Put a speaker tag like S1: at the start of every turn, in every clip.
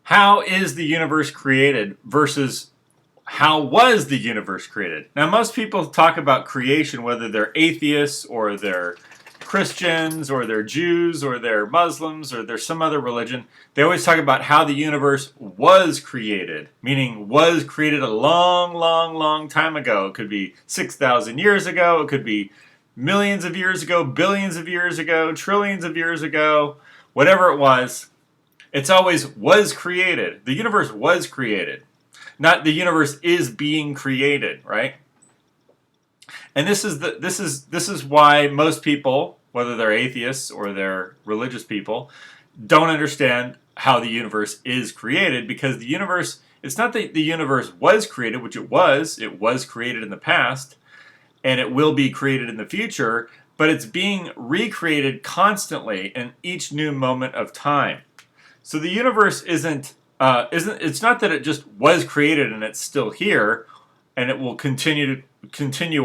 S1: How is the universe created versus how was the universe created? Now, most people talk about creation, whether they're atheists or they're Christians or they're Jews or they're Muslims or they're some other religion. They always talk about how the universe was created, meaning was created a long, long, long time ago. It could be 6,000 years ago. It could be millions of years ago, billions of years ago, trillions of years ago, whatever it was. It's always was created. The universe was created. Not the universe is being created, right? And this is why most people, whether they're atheists or they're religious people, don't understand how the universe is created, because the universe, it's not that the universe was created, which it was created in the past and it will be created in the future, but it's being recreated constantly in each new moment of time. So the universe isn't it's not that it just was created and it's still here and it will continue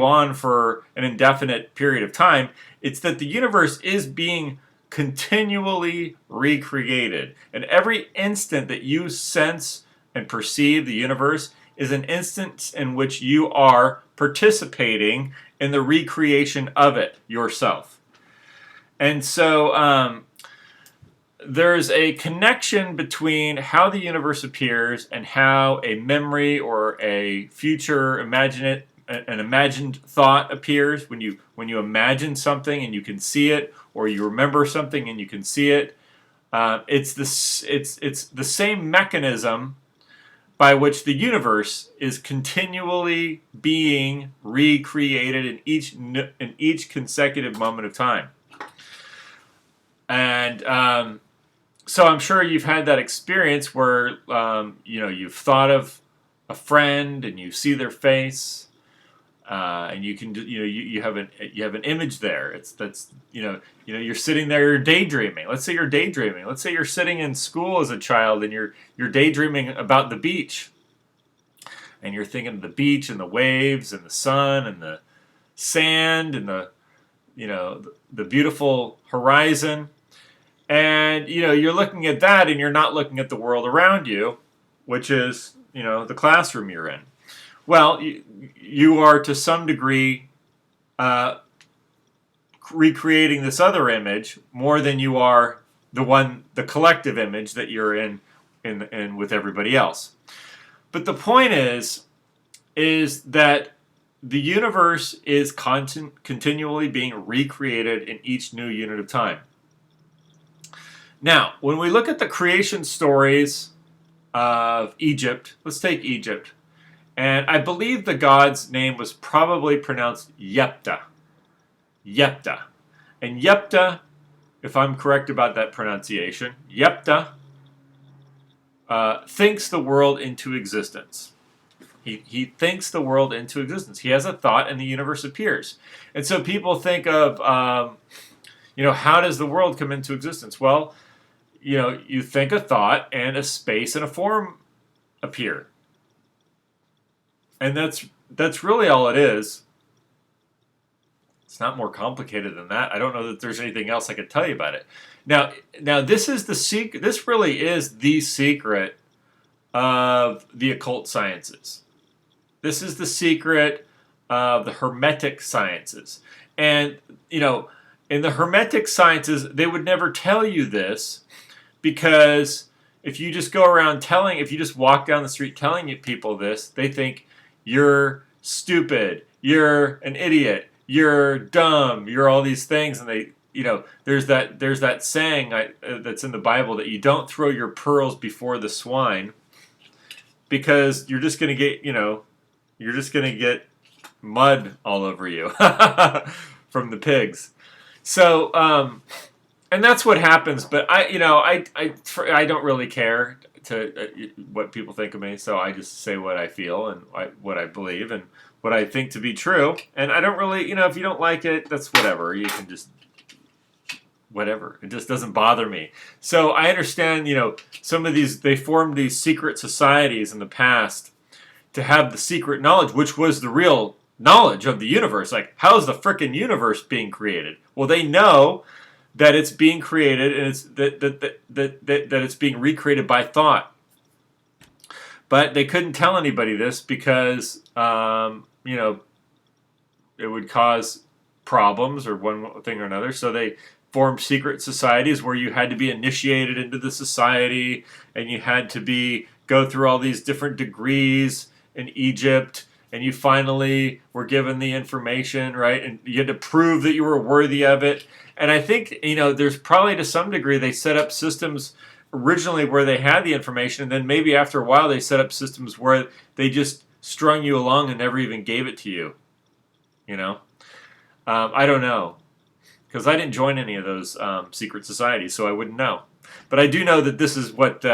S1: on for an indefinite period of time. It's that the universe is being continually recreated. And every instant that you sense and perceive the universe is an instant in which you are participating in the recreation of it yourself. And so there's a connection between how the universe appears and how a memory or a future an imagined thought appears. When you imagine something and you can see it, or you remember something and you can see it, it's the same mechanism by which the universe is continually being recreated in each consecutive moment of time. And so I'm sure you've had that experience where you've thought of a friend and you see their face, and you can you have an image there. You're sitting there, you're daydreaming. Let's say you're daydreaming. Let's say you're sitting in school as a child and you're daydreaming about the beach, and you're thinking of the beach and the waves and the sun and the sand and the beautiful horizon. And you're looking at that, and you're not looking at the world around you, which is the classroom you're in. Well, you are to some degree recreating this other image more than you are the collective image that you're in with everybody else. But the point is that the universe is continually being recreated in each new unit of time. Now, when we look at the creation stories of Egypt, let's take Egypt. And I believe the god's name was probably pronounced Yepta. Yepta. And Yepta, if I'm correct about that pronunciation, Yepta thinks the world into existence. He thinks the world into existence. He has a thought and the universe appears. And so people think of, how does the world come into existence? Well, you think a thought and a space and a form appear. And that's really all it is. It's not more complicated than that. I don't know that there's anything else I could tell you about it. Now this is the secret. This really is the secret of the occult sciences. This is the secret of the Hermetic sciences. And in the Hermetic sciences, they would never tell you this, because if you just if you just walk down the street telling people this, they think you're stupid, you're an idiot, you're dumb, you're all these things. And they, there's that saying that's in the Bible that you don't throw your pearls before the swine, because you're just going to get mud all over you from the pigs. So, and that's what happens. But I don't really care what people think of me. So I just say what I feel and what I believe and what I think to be true. And I don't really, if you don't like it, that's whatever. You can just whatever. It just doesn't bother me. So I understand, some of these, they formed these secret societies in the past to have the secret knowledge, which was the real knowledge of the universe. Like, how's the frickin' universe being created? Well, they know that it's being created, and it's that it's being recreated by thought. But they couldn't tell anybody this because, it would cause problems or one thing or another. So they formed secret societies where you had to be initiated into the society, and you had to go through all these different degrees in Egypt, and you finally were given the information, right? And you had to prove that you were worthy of it. And I think, there's probably to some degree they set up systems originally where they had the information, and then maybe after a while they set up systems where they just strung you along and never even gave it to you. I don't know, because I didn't join any of those secret societies, so I wouldn't know. But I do know that this is what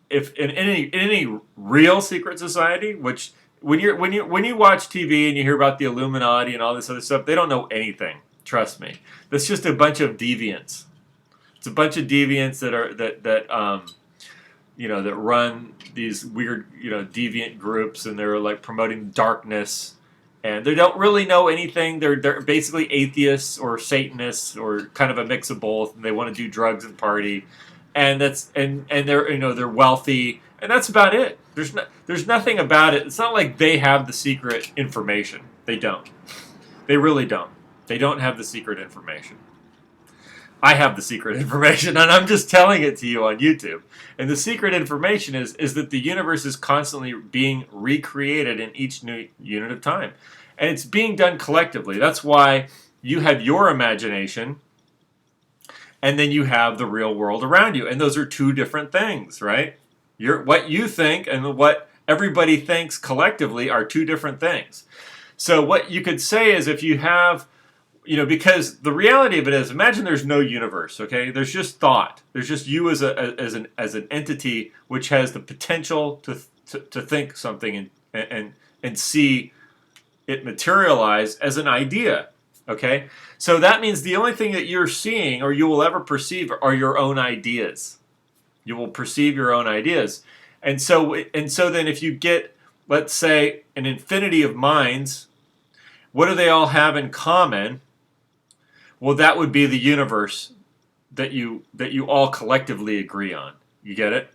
S1: if in any real secret society, which when you watch TV and you hear about the Illuminati and all this other stuff, they don't know anything. Trust me, that's just a bunch of deviants. It's a bunch of deviants that run these weird deviant groups, and they're like promoting darkness. And they don't really know anything. They're basically atheists or Satanists or kind of a mix of both. And they want to do drugs and party, and they're wealthy, and that's about it. There's nothing about it. It's not like they have the secret information. They don't. They really don't. They don't have the secret information. I have the secret information, and I'm just telling it to you on YouTube. And the secret information is that the universe is constantly being recreated in each new unit of time. And it's being done collectively. That's why you have your imagination, and then you have the real world around you. And those are two different things, right? What you think and what everybody thinks collectively are two different things. So what you could say is, if you have, because the reality of it is, imagine there's no universe, okay? There's just thought. There's just you as an entity which has the potential to think something and see it materialize as an idea, okay? So that means the only thing that you're seeing or you will ever perceive are your own ideas. You will perceive your own ideas. And so then if you get, let's say, an infinity of minds, what do they all have in common? Well, that would be the universe that you all collectively agree on. You get it?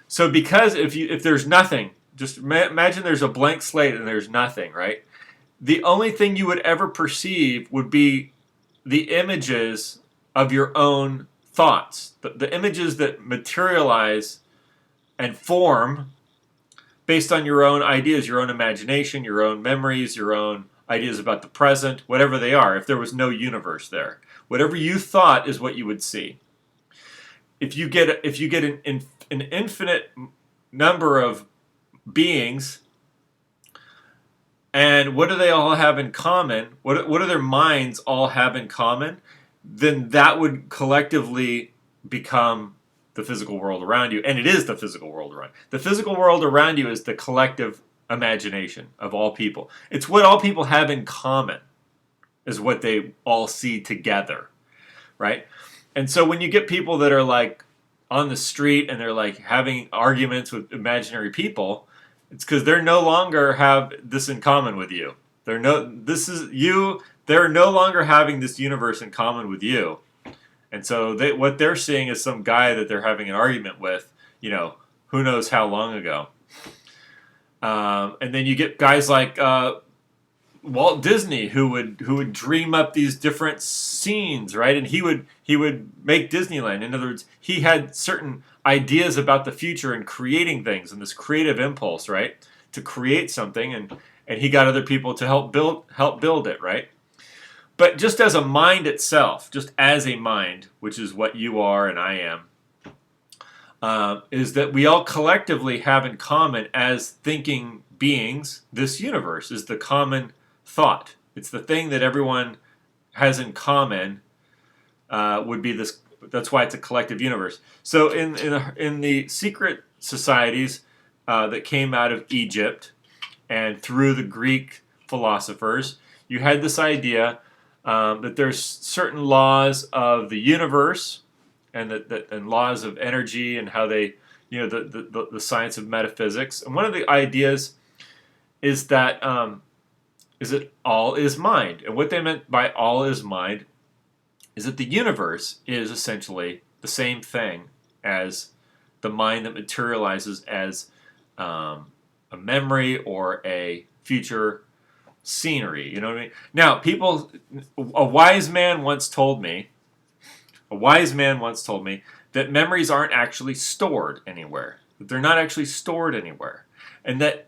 S1: So because if there's nothing, just imagine there's a blank slate and there's nothing, right? The only thing you would ever perceive would be the images of your own thoughts, the images that materialize and form based on your own ideas, your own imagination, your own memories, your own ideas about the present, whatever they are. If there was no universe there, whatever you thought is what you would see. If you get an infinite number of beings, and what do they all have in common? What do their minds all have in common? Then that would collectively become the physical world around you, and it is the physical world around you. The physical world around you is the collective imagination of all people. It's what all people have in common, is what they all see together, right? And so when you get people that are like on the street and they're like having arguments with imaginary people, it's because they're no longer have this in common with you. They're no longer having this universe in common with you. And so what they're seeing is some guy that they're having an argument with, who knows how long ago. And then you get guys like Walt Disney who would dream up these different scenes, right? And he would make Disneyland. In other words, he had certain ideas about the future and creating things and this creative impulse, right, to create something, and he got other people to help build it, right? But just as a mind itself, just as a mind, which is what you are and I am, is that we all collectively have in common as thinking beings. This universe is the common thought. It's the thing that everyone has in common. Would be this. That's why it's a collective universe. So in the secret societies that came out of Egypt and through the Greek philosophers, you had this idea that there's certain laws of the universe and and laws of energy and how they, the science of metaphysics. And one of the ideas is that all is mind. And what they meant by all is mind is that the universe is essentially the same thing as the mind that materializes as a memory or a future scenery. You know what I mean? Now, a wise man once told me, that memories aren't actually stored anywhere. That they're not actually stored anywhere, and that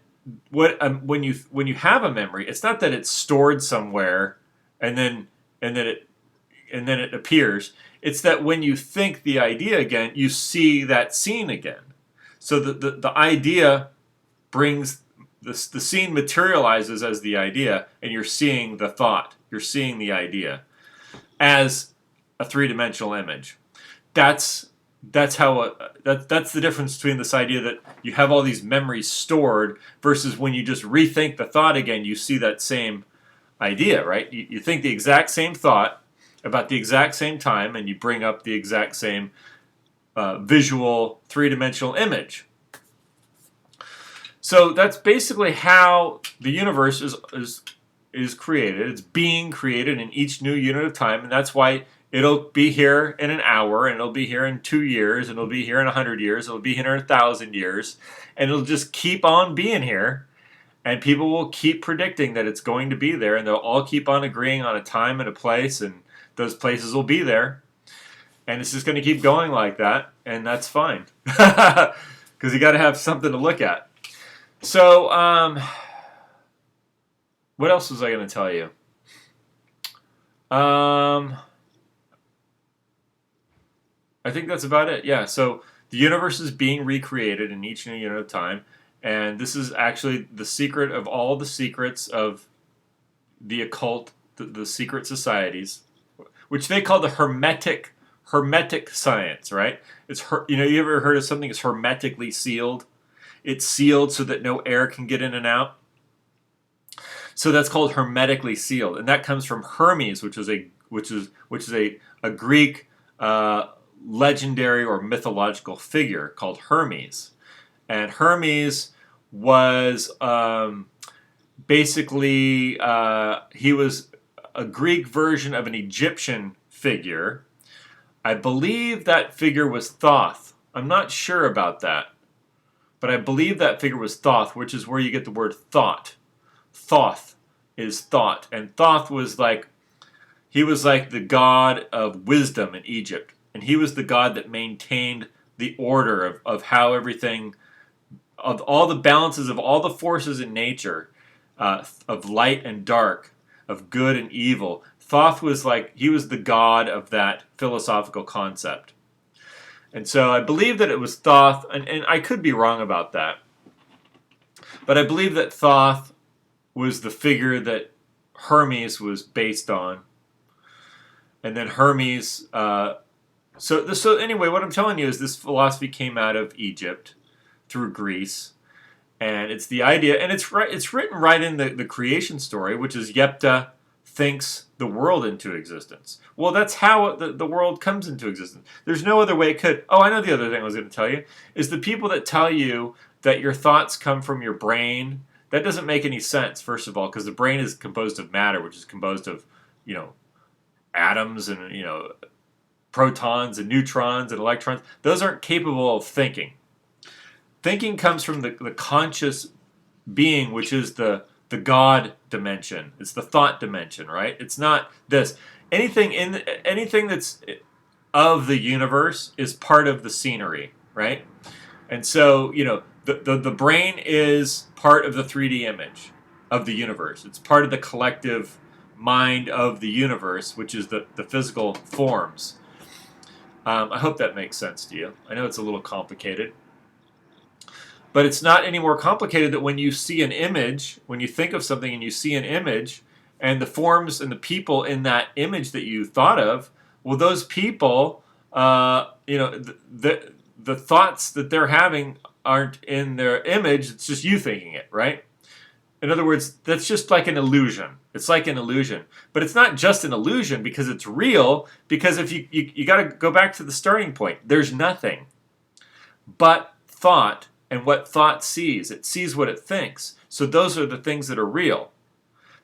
S1: when you have a memory, it's not that it's stored somewhere, and then and then it appears. It's that when you think the idea again, you see that scene again. So the idea brings the scene materializes as the idea, and you're seeing the thought. You're seeing the idea as a three-dimensional image. That's how that's the difference between this idea that you have all these memories stored versus when you just rethink the thought again, you see that same idea, right? You think the exact same thought about the exact same time, and you bring up the exact same visual three-dimensional image. So that's basically how the universe is created. It's being created in each new unit of time, and that's why it'll be here in an hour, and it'll be here in 2 years, and it'll be here in 100 years, it'll be here in 1,000 years, and it'll just keep on being here, and people will keep predicting that it's going to be there, and they'll all keep on agreeing on a time and a place, and those places will be there, and it's just going to keep going like that, and that's fine, because you got to have something to look at. So, what else was I going to tell you? I think that's about it. Yeah, so the universe is being recreated in each new unit of time, and this is actually the secret of all the secrets of the occult, the secret societies, which they call the hermetic science, right? You ever heard of something that's hermetically sealed? It's sealed so that no air can get in and out. So that's called hermetically sealed, and that comes from Hermes, which is a Greek legendary or mythological figure called Hermes, and Hermes was basically he was a Greek version of an Egyptian figure. I believe that figure was Thoth. I'm not sure about that, but I believe that figure was Thoth, which is where you get the word thought. Thoth is thought, and Thoth was like the god of wisdom in Egypt, and he was the god that maintained the order of how everything, of all the balances of all the forces in nature, of light and dark, of good and evil. Thoth was he was the god of that philosophical concept. And so I believe that it was Thoth, and I could be wrong about that, but I believe that Thoth was the figure that Hermes was based on. And then Hermes, so anyway, what I'm telling you is this philosophy came out of Egypt through Greece, and it's the idea, and it's written right in the creation story, which is Yepta thinks the world into existence. Well, that's how the world comes into existence. There's no other way it could. Oh, I know the other thing I was going to tell you is the people that tell you that your thoughts come from your brain. That doesn't make any sense, first of all, because the brain is composed of matter, which is composed of, atoms and, protons and neutrons and electrons. Those aren't capable of thinking. Thinking comes from the conscious being, which is the God dimension. It's the thought dimension, right? It's not this. Anything that's of the universe is part of the scenery, right? And so, the brain is part of the 3D image of the universe. It's part of the collective mind of the universe, which is the physical forms. I hope that makes sense to you. I know it's a little complicated. But it's not any more complicated that when you see an image, when you think of something and you see an image, and the forms and the people in that image that you thought of, well, those people, the thoughts that they're having aren't in their image. It's just you thinking it, right? In other words, that's just like an illusion. It's like an illusion. But it's not just an illusion because it's real, because if you got to go back to the starting point. There's nothing but thought and what thought sees. It sees what it thinks. So those are the things that are real.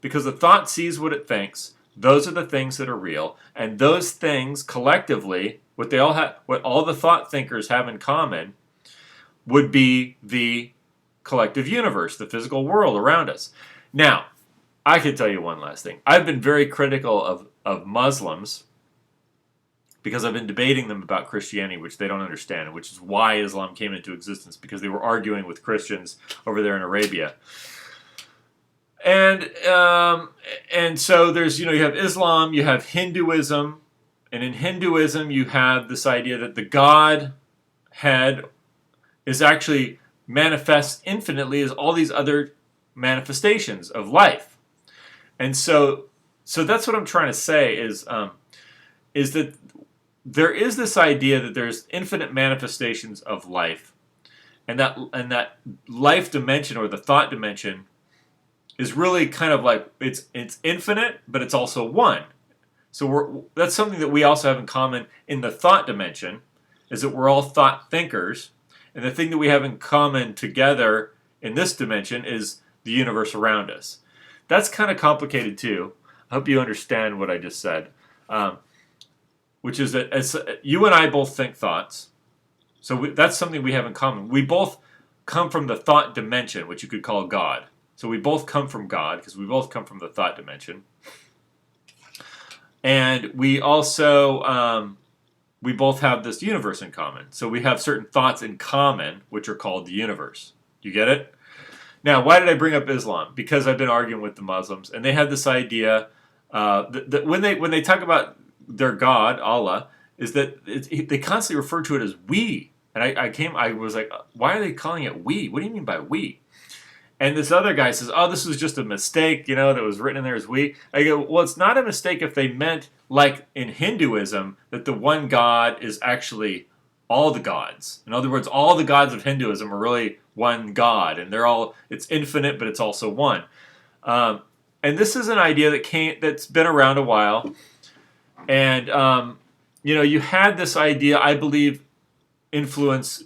S1: Because the thought sees what it thinks, those are the things that are real, and those things collectively, what all the thought thinkers have in common would be the collective universe, the physical world around us. Now, I could tell you one last thing. I've been very critical of Muslims because I've been debating them about Christianity, which they don't understand, which is why Islam came into existence, because they were arguing with Christians over there in Arabia. And so there's, you have Islam, you have Hinduism, and in Hinduism you have this idea that the Godhead is actually manifests infinitely as all these other manifestations of life. And so that's what I'm trying to say is that there is this idea that there's infinite manifestations of life, and that life dimension, or the thought dimension, is really kind of like it's infinite, but it's also one. So that's something that we also have in common in the thought dimension, is that we're all thought thinkers, and the thing that we have in common together in this dimension is the universe around us. That's kind of complicated too. I hope you understand what I just said. Which is that as you and I both think thoughts, so that's something we have in common. We both come from the thought dimension, which you could call God. So we both come from God because we both come from the thought dimension, and we also we both have this universe in common. So we have certain thoughts in common, which are called the universe. You get it? Now, why did I bring up Islam? Because I've been arguing with the Muslims, and they had this idea that when they talk about their God, Allah, is that they constantly refer to it as we. And I was like, why are they calling it we? What do you mean by we? And this other guy says, oh, this was just a mistake, that was written in there as we. I go, well, it's not a mistake if they meant, like in Hinduism, that the one God is actually all the gods. In other words, all the gods of Hinduism are really one God, and it's infinite, but it's also one. And this is an idea that's been around a while. And, you had this idea, I believe, influence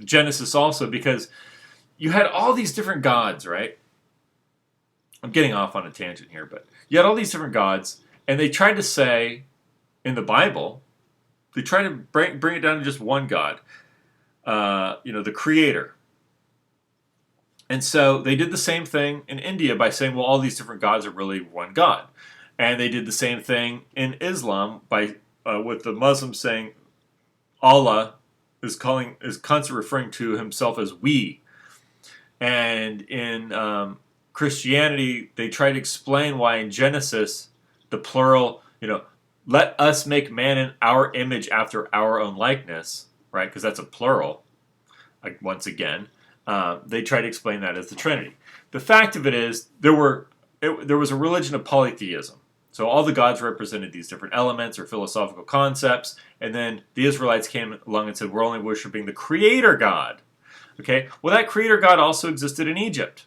S1: Genesis also, because you had all these different gods, right? I'm getting off on a tangent here, but you had all these different gods, and they tried to say, in the Bible, they tried to bring it down to just one God, the Creator. And so they did the same thing in India by saying, well, all these different gods are really one God. And they did the same thing in Islam by with the Muslims saying Allah is constantly referring to himself as we. And in Christianity, they try to explain why in Genesis the plural, let us make man in our image after our own likeness, right? Because that's a plural. Once again, they try to explain that as the Trinity. The fact of it is there was a religion of polytheism. So all the gods represented these different elements or philosophical concepts, and then the Israelites came along and said, we're only worshiping the Creator God. Okay, well, that Creator God also existed in Egypt,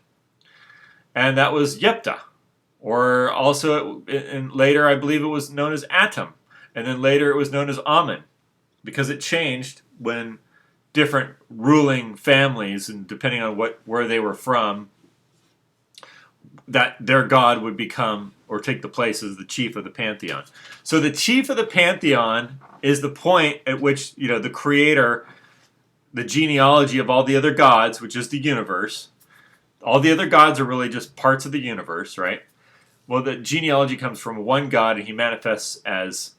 S1: and that was Yepta, or also later I believe it was known as Atum, and then later it was known as Amun, because it changed when different ruling families, and depending on where they were from, that their god would become or take the place as the chief of the pantheon. So the chief of the pantheon is the point at which, the Creator, the genealogy of all the other gods, which is the universe. All the other gods are really just parts of the universe, right? Well, the genealogy comes from one God, and he manifests as,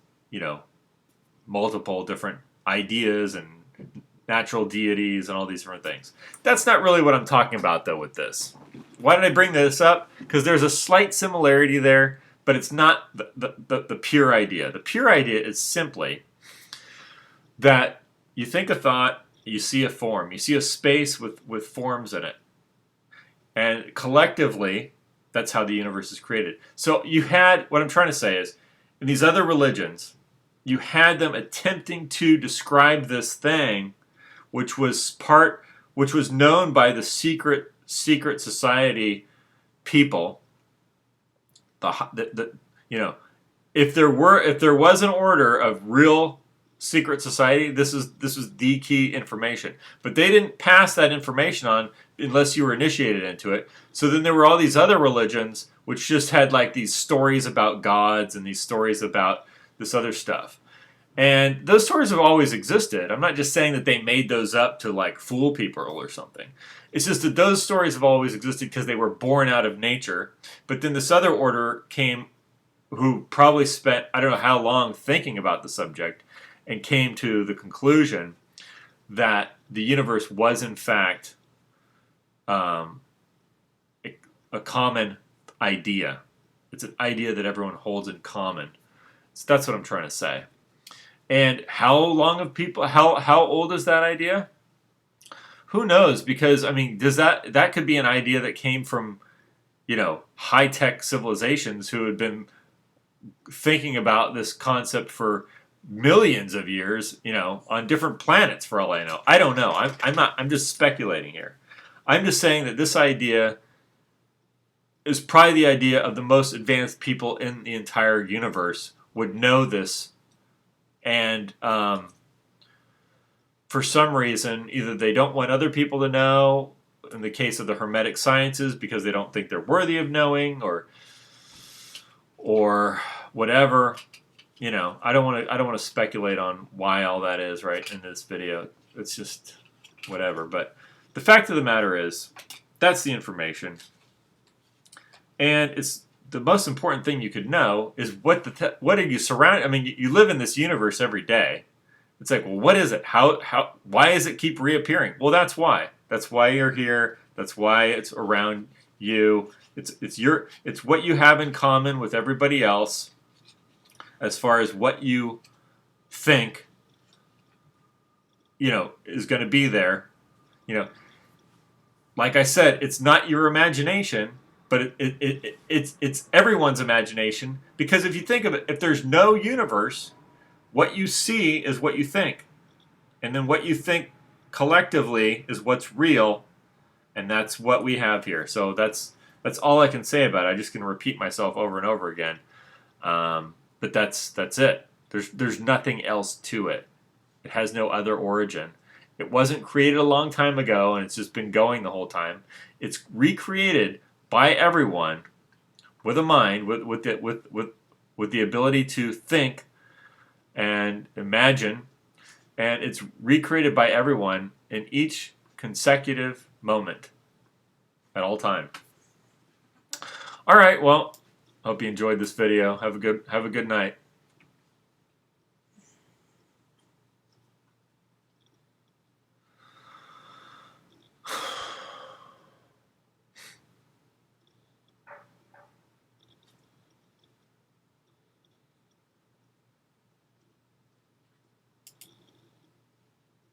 S1: multiple different ideas and natural deities and all these different things. That's not really what I'm talking about, though, with this. Why did I bring this up? Because there's a slight similarity there, but it's not the pure idea. The pure idea is simply that you think a thought, you see a form, you see a space with forms in it. And collectively, that's how the universe is created. So what I'm trying to say is, in these other religions, you had them attempting to describe this thing, which was known by the secret society people. If there was an order of real secret society, this was the key information. But they didn't pass that information on unless you were initiated into it. So then there were all these other religions which just had like these stories about gods and these stories about this other stuff. And those stories have always existed. I'm not just saying that they made those up to like fool people or something. It's just that those stories have always existed because they were born out of nature. But then this other order came who probably spent I don't know how long thinking about the subject and came to the conclusion that the universe was in fact um, a common idea. It's an idea that everyone holds in common. So that's what I'm trying to say. And how long have people? How old is that idea? Who knows? Because I mean, does that could be an idea that came from high tech civilizations who had been thinking about this concept for millions of years, on different planets for all I know. I don't know. I'm not. I'm just speculating here. I'm just saying that this idea is probably the idea of the most advanced people in the entire universe would know this, and for some reason, either they don't want other people to know, in the case of the Hermetic sciences, because they don't think they're worthy of knowing, or whatever. I don't want to speculate on why all that is right in this video. It's just whatever. But the fact of the matter is, that's the information, and it's the most important thing you could know is what are you surrounded. I mean, you live in this universe every day. It's like, well, what is it? Why does it keep reappearing? Well, that's why. That's why you're here. That's why it's around you. It's what you have in common with everybody else, as far as what you think, is going to be there. Like I said, it's not your imagination, but it's everyone's imagination. Because if you think of it, if there's no universe, what you see is what you think. And then what you think collectively is what's real, and that's what we have here. So that's all I can say about it. I'm just going to repeat myself over and over again. But that's it. There's nothing else to it. It has no other origin. It wasn't created a long time ago, and it's just been going the whole time. It's recreated by everyone with a mind, with the ability to think and imagine, and it's recreated by everyone in each consecutive moment at all time. All right, well, hope you enjoyed this video. Have a good night.